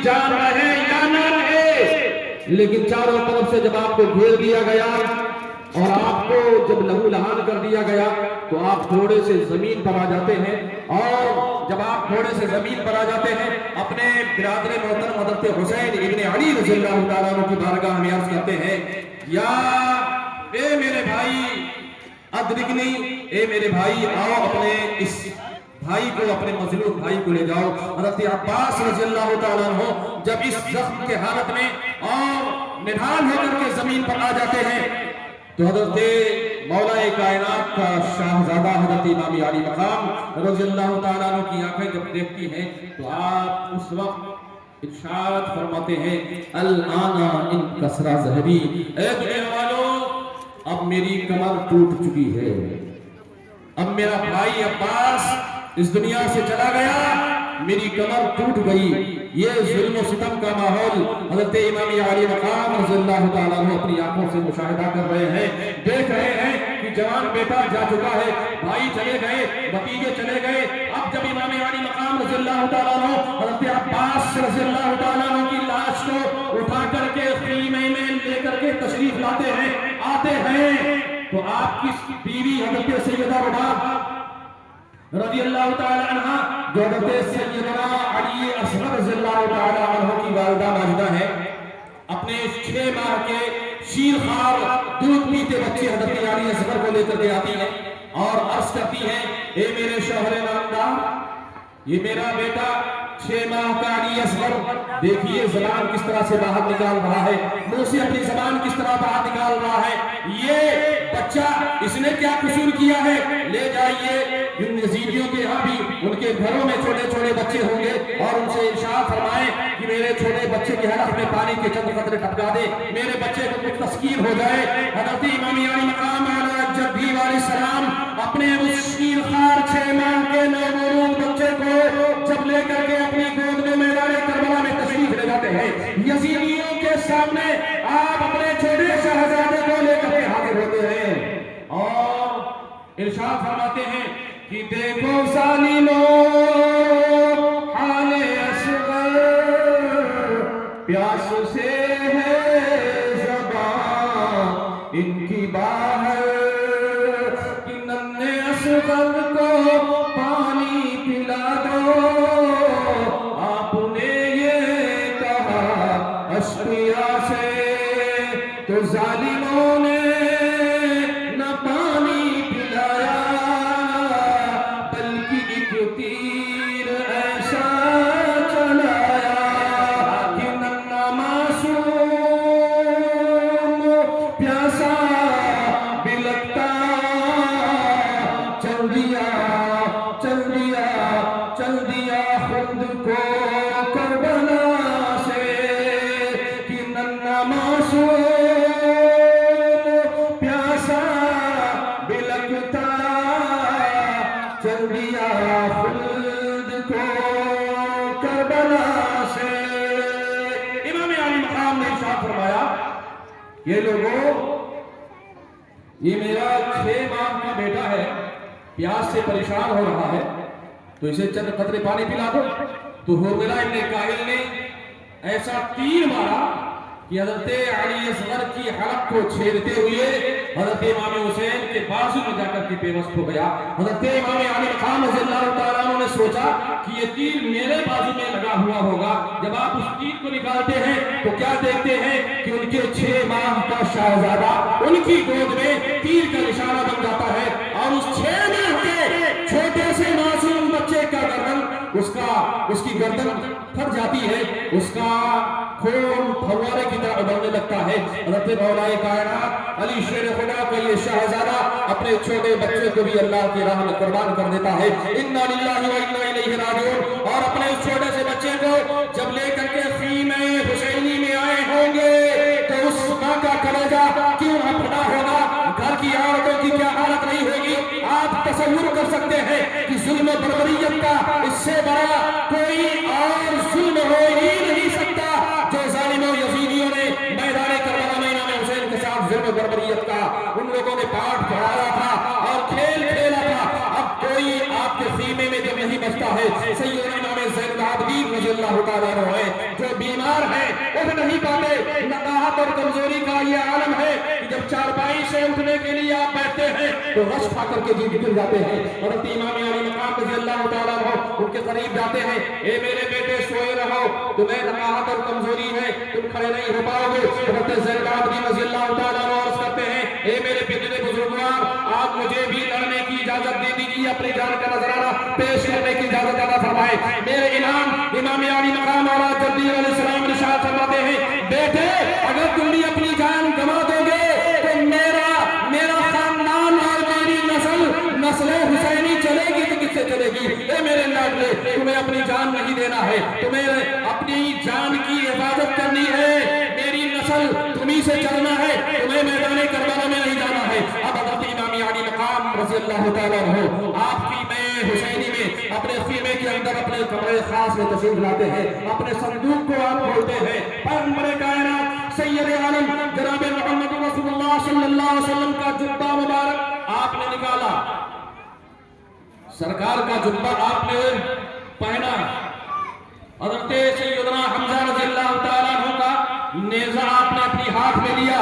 جان رہے یا نہ رہے، لیکن چاروں طرف سے جب آپ کو گھیر دیا گیا اور آپ کو جب لہو لہان کر دیا گیا تو آپ تھوڑے سے زمین پر آ جاتے ہیں، اور جب آپ تھوڑے سے زمین پر آ جاتے ہیں اپنے برادر محترم حضرت حسین ابن علی رضی اللہ تعالیٰ عنہ کی بارگاہ میں عرض کرتے ہیں، یا اے میرے بھائی ادرکنی، اے میرے بھائی آؤ اپنے اس بھائی کو، اپنے مظلوم بھائی کو لے جاؤ۔ حضرت عباس رضی اللہ تعالیٰ عنہ جب اس زخم کے حالت میں اور نڈھال ہو کر کے زمین پر آ جاتے ہیں تو حضرت مولا کائنات کا شاہزادہ حضرت امام علی مقام رضی اللہ تعالیٰ عنہ کی آنکھیں جب دیکھتی ہیں تو آپ اس وقت ارشاد فرماتے ہیں، الآن انکسر ظہری، اے دنیا والوں اب میری کمر ٹوٹ چکی ہے، اب میرا بھائی عباس اس دنیا سے چلا گیا، میری کمر ٹوٹ گئی۔ یہ ظلم و ستم کا ماحول حضرت امام علی مقام رضی اللہ تعالیٰ عنہ اپنی آنکھوں سے مشاہدہ کر رہے ہیں، دیکھ رہے ہیں کہ جوان بیٹا جا چکا ہے، بھائی چلے گئے، بھتیجے چلے گئے۔ اب جب امام علی مقام رضی اللہ تعالیٰ عنہ حضرت عباس رضی اللہ تعالیٰ عنہ کی لاش کو اٹھا کر کے خیمے میں لے کر کے تشریف لاتے ہیں، آتے ہیں تو آپ کی بیوی حضرت سیدہ رباب رضی اللہ تعالی عنہ جو حضرت سیدنا علی اصغر رضی اللہ تعالی عنہ کی والدہ ماجدہ ہے، اپنے 6 ماہ کے شیرخوار دودھ پیتے بچے حضرت علی اصغر کو لے کر کے آتی ہیں اور عرض کرتی ہیں، اے میرے شوہر نامدار، یہ میرا بیٹا 6 ماہ کا علی اصغر، دیکھیے زبان کس طرح سے باہر نکال رہا ہے، منہ سے اپنی زبان کس طرح باہر نکال رہا ہے، یہ بچہ اس نے کیا قصور کیا ہے، لے جائیے ان یزیدیوں کے یہاں بھی ان کے گھروں میں چھوٹے چھوٹے بچے ہوں گے اور ان سے ارشاد فرمائیں کہ میرے چھوٹے بچے کے حلق میں پانی کے چند قطرے ٹپکا دے، میرے بچے کو کچھ تسکین ہو جائے۔ حضرت امام علی مقام علیہ جدی علیہ السلام اپنے اس شیرخوار 6 ماہ کے نومولود بچے کو جب لے کر کے اپنی گود میں میدان کربلا میں تشریف لے جاتے ہیں، یزیدیوں کے سامنے آپ اپنے چھوٹے شہزادے کو لے کر کے حاضر ہوتے ہیں اور ارشاد فرماتے ہیں کہ دیکھو ظالموں حال اصغر، پیاس سے ہے زبان ان کی باہر، کہ ننھے اصغر کو پانی پلا دو، آپ نے یہ کہا اشقیا سے، تو ظالموں نے نہ پانی پلایا بلکہ ایک تیر ایسا چلایا کہ ننھا معصوم پیاسا بلکتا چل دیا خود کو کربلا سے، کہ ننھا معصوم پیاسا بلکتا چل دیا خود کو کربلا سے۔ امام علی مقام نے ارشاد فرمایا، یہ لوگوں، یہ میرا 6 ماہ کا بیٹا ہے، پیاس سے پریشان ہو رہا ہے، تو اسے چند قطرے پانی پلا دو۔ تو حرملہ ابن قائل نے ایسا تیر مارا کہ حضرت علی اصغر کی حلق کو چھیدتے ہوئے حضرت امام حسین کے بازو میں جا کر کے پیوست ہو گیا۔ حضرت امام علی مقام رضی اللہ تعالیٰ عنہ نے سوچا کہ یہ تیر میرے بازو میں لگا ہوا ہوگا۔ جب آپ اس تیر کو نکالتے ہیں تو کیا دیکھتے ہیں کہ ان کے 6 ماہ کا شہزادہ ان کی گود میں تیر کا نشانہ بن جاتا ہے، اور اس 6 ماہ کے چھوٹے سے معصوم بچے کا گردن اس کی گردن پھٹ جاتی ہے، اس کا خون پھوارے کی طرح ابلنے لگتا ہے۔ حضرت مولا کائنات علی شیر خدا کا یہ شہزادہ اپنے چھوٹے بچے کو بھی اللہ کی راہ میں قربان کر دیتا ہے، انا للہ و انا الیہ راجعون، اور اپنے اس چھوٹے سے بچے کو جب لے کر کے خیمہ حسینی میں آئے ہوں گے تو اس ماں کا کلیجہ کیوں نہ پھٹا ہوگا، گھر کی عورتوں کی کیا حالت نہیں ہوگی۔ آپ تصور کر سکتے ہیں کہ ظلم و بربریت کا اس سے بڑا کوئی اور ظلم ہو ہی نہیں سکتا جو ظالموں یزیدیوں نے میدان کربلا میں امام حسین کے ساتھ ظلم و بربریت کا ان لوگوں نے پاٹ پڑھایا تھا اور کھیل کھیلا تھا۔ اب کوئی آپ کے خیمے میں جب نہیں بچتا ہے، سیدنا امام زین العابدین رضی اللہ تعالیٰ عنہ ہے جو اٹھ نہیں پاتے. نقاہت اور کمزوری کا یہ عالم ہے کہ جب چارپائی سے اٹھنے کے لیے آپ بیٹھتے ہیں تو رش کھا کر کے جی گر جاتے ہیں. حضرت امام علی مقام رضی اللہ تعالیٰ عنہ ان کے قریب جاتے ہیں. اے میرے بیٹے سوئے رہو, تمہیں نقاہت اور کمزوری ہے, تم کھڑے نہیں ہو پاؤ گے. حضرت زید بن عابدین رضی اللہ تعالیٰ عنہ عرض کرتے ہیں, اے میرے پیارے بزرگوار, آپ مجھے بھی لڑنے کی اجازت دے دیجیے, اپنی جان کا نذرانہ پیش کرنے کی اجازت عطا فرمائے. میرے امام علی مقام اعلیٰ جدی علیہ السلام ارشاد فرماتے ہیں, بیٹے اگر تم بھی اپنی جان گنوا دو گے تو میرا خاندان اور میری نسل حسینی چلے گی تو کس سے چلے گی؟ اے میرے لاڈلے, تمہیں اپنی جان نہیں دینا ہے, تمہیں اپنی جان کی حفاظت کرنی ہے. میری نسل تمہیں سے چلنا ہے, تمہیں میدان کربلا میں نہیں جانا ہے. اب حضرت امام علی مقام رضی اللہ تعالیٰ عنہ آپ کی میں حسینی میں اپنے خیمے کے اندر اپنے کمرے خاص میں تشریف لاتے ہیں. اپنے صندوق کو آپ کھولتے ہیں. پیغمبر کائنات سید عالم جناب محمد رسول اللہ صلی اللہ علیہ وسلم کا جبہ مبارک آپ نے نکالا. سرکار کا جبہ آپ نے پہنا. حضرت سیدنا حمزہ رضی اللہ تعالیٰ عنہ کا نیزہ آپ نے اپنی ہاتھ میں لیا.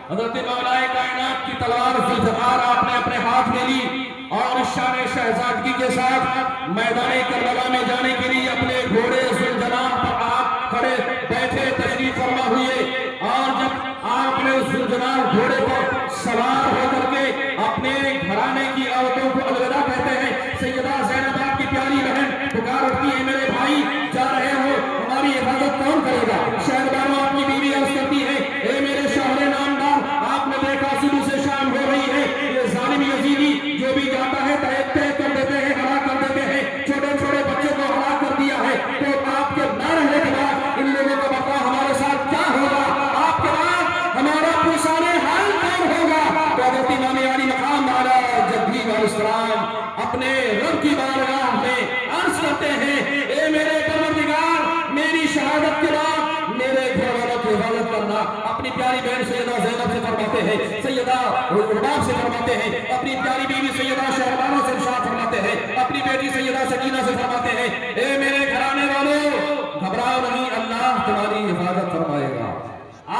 حضرت مولا کائنات کی تلوار ذوالفقار آپ نے اپنے ہاتھ میں لی اور شان شہزادگی کے ساتھ میدان کربلا میں جانے کے لیے اپنے گھوڑے ذوالجناح پر آپ کھڑے بیٹھے تشریف فرما ہوئے. اور جب آپ نے ذوالجناح گھوڑے پر سوار ہو کر کے اپنے گھرانے کی عورتوں کو الوداع کہتے ہیں, سیدہ زینب آپ کی پیاری بہن پکار اٹھتی ہے, میرے بھائی جا رہے ہو, ہماری حفاظت کون کرے گا؟ شہربانو آپ کی بیوی عرض کرتی ہے, اے میرے شوہر نامدار, آپ نے دیکھا صبح سے شام ہو رہی ہے, یہ ظالم یزیدی جو بھی جاتا ہے طے کر دیتے ہیں, ہلاک کر دیتے ہیں, چھوٹے چھوٹے بچوں کو ہلاک کر دیا ہے. تو آپ کے نہ رہنے کے بعد ان لوگوں کو بتا ہمارے ساتھ کیا ہوگا, آپ کے بعد ہمارا پوچھانے حال کون ہوگا؟ تو حضرت امام علی مقام اعلیٰ جدی علیہ السلام اپنے رب کی بارگاہ میں عرض کرتے ہیں, اے میرے پروردگار, میری شہادت کے بعد میرے گھر والوں کی حفاظت کرنا. اپنی پیاری بہن سیدہ زینب سے فرماتے ہیں, سیدہ رباب سے فرماتے ہیں, اپنی پیاری بیوی سیدہ شہربانو سے ارشاد فرماتے ہیں, اپنی بیٹی سیدہ سکینہ سے فرماتے ہیں, اے میرے گھرانے والوں, گھبراؤ نہیں, اللہ تمہاری حفاظت فرمائے گا.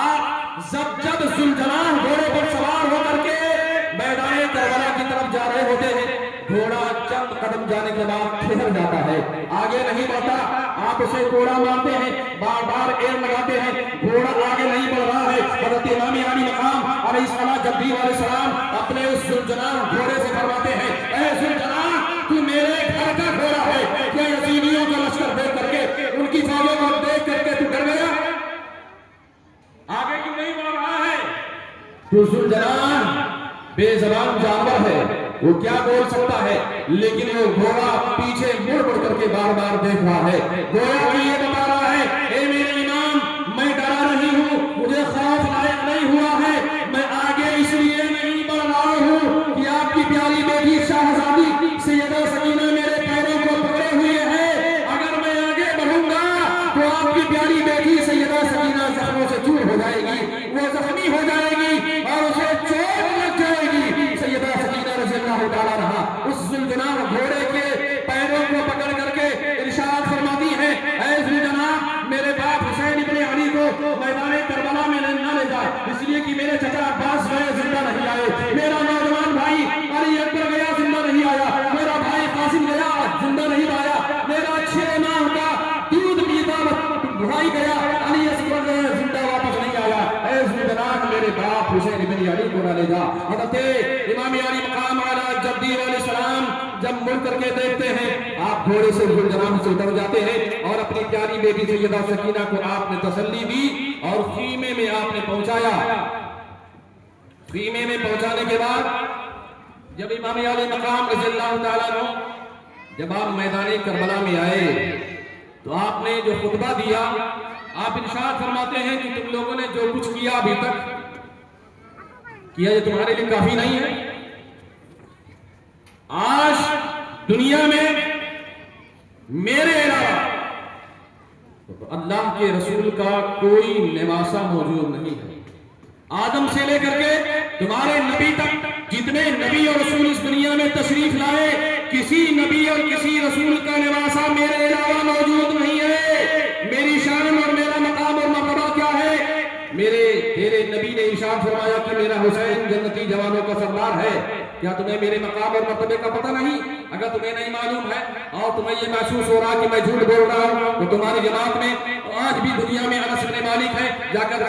آپ جب ذوالجناح گھوڑے پر سوار ہو کر کے میدان کربلا کی طرف جا رہے ہوتے ہیں, گھوڑا چند قدم جانے کے بعد ٹھہر جاتا ہے, آگے نہیں بڑھتا. آپ اسے گھوڑا مانتے ہیں, بار بار ایر لگاتے ہیں, گھوڑا آگے نہیں بڑھ رہا ہے. حضرت امام علی مقام علیہ السلام جدی علیہ السلام اپنے اس ذوالجناح گھوڑے سے فرماتے ہیں, اے ذوالجناح, تو میرے گھر کا گھوڑا ہے, کیا یزیدیوں کا لشکر دیکھ کر کے, ان کی فوجوں کو دیکھ کر کے تو ڈر گیا؟ آگے کیوں نہیں بڑھ رہا ہے؟ تو ذوالجناح بے زبان جانور ہے, وہ کیا بول سکتا ہے, لیکن وہ گھوڑا پیچھے مڑ مڑ کر کے بار بار دیکھ رہا ہے. گھوڑا بھی یہ بتا رہا ہے, اے میرے امام, میں ڈرا نہیں ہوں, مجھے خوف لاحق نہیں ہوا ہے, میں آگے اس لیے نہیں بڑھ رہا ہوں کہ آپ کی پیاری بیٹی شہزادی سیدہ سکینہ میرے پیروں کو پکڑے ہوئے ہے. اگر میں آگے بڑھوں گا تو آپ کی پیاری بیٹی سیدہ سکینہ زخموں سے چور ہو جائے گی, وہ زخمی ہو جائے گی اور اسے چوٹ لگ جائے گی. سیدہ سکینہ رضی اللہ تعالیٰ عنہا اس ذوالجناح گھوڑے کے پیروں کو پکڑ کر کے ارشاد فرماتی ہے, اے ذوالجناح, میرے باپ حسین ابن علی کو میدان کربلا میں نہ لے جا, اس لیے کہ میرے چچا عباس گئے زندہ نہیں آئے, میرا نوجوان بھائی علی اکبر گیا زندہ نہیں آیا, میرا بھائی قاسم گیا زندہ نہیں آیا, میرا 6 ماہ کا دودھ پیتا بھائی گیا, علی اکبر گیا زندہ واپس نہیں آیا. اے ذوالجناح, میرے باپ حسین ابن علی کو نہ لے جا. حضرت امام علی مقام اعلیٰ جدی علیہ السلام جب مڑ کر کے دیکھتے ہیں, آپ گھوڑے سے ذوالجناح سے اتر جاتے ہیں اور اپنی پیاری بیٹی سیدہ سکینہ کو آپ نے تسلی دی اور خیمے میں آپ نے پہنچایا. خیمے میں پہنچانے کے بعد جب امام علی مقام رضی اللہ تعالیٰ عنہ جب آپ میدان کربلا میں آئے تو آپ نے جو خطبہ دیا, آپ ارشاد فرماتے ہیں کہ تم لوگوں نے جو کچھ کیا ابھی تک کیا, یہ تمہارے لیے کافی نہیں ہے. آج دنیا میں میرے علاوہ اللہ کے رسول کا کوئی نواسا موجود نہیں ہے. آدم سے لے کر کے تمہارے نبی تک جتنے نبی اور رسول اس دنیا میں تشریف لائے, کسی نبی اور کسی رسول کا نواسا میرے علاوہ موجود نہیں ہے. میری شان اور میرا مقام اور مرتبہ میرے تیرے نبی نے ارشاد فرمایا کہ میرا حسین جنتی جوانوں کا سردار ہے، کیا تمہیں میرے مقام اور مرتبے کا پتہ نہیں؟ اگر تمہیں نہیں معلوم ہے اور تمہیں یہ محسوس ہو رہا کہ میں جھوٹ بول رہا ہوں تو تمہاری جماعت میں آج بھی دنیا میں انس بن مالک ہے، جا کر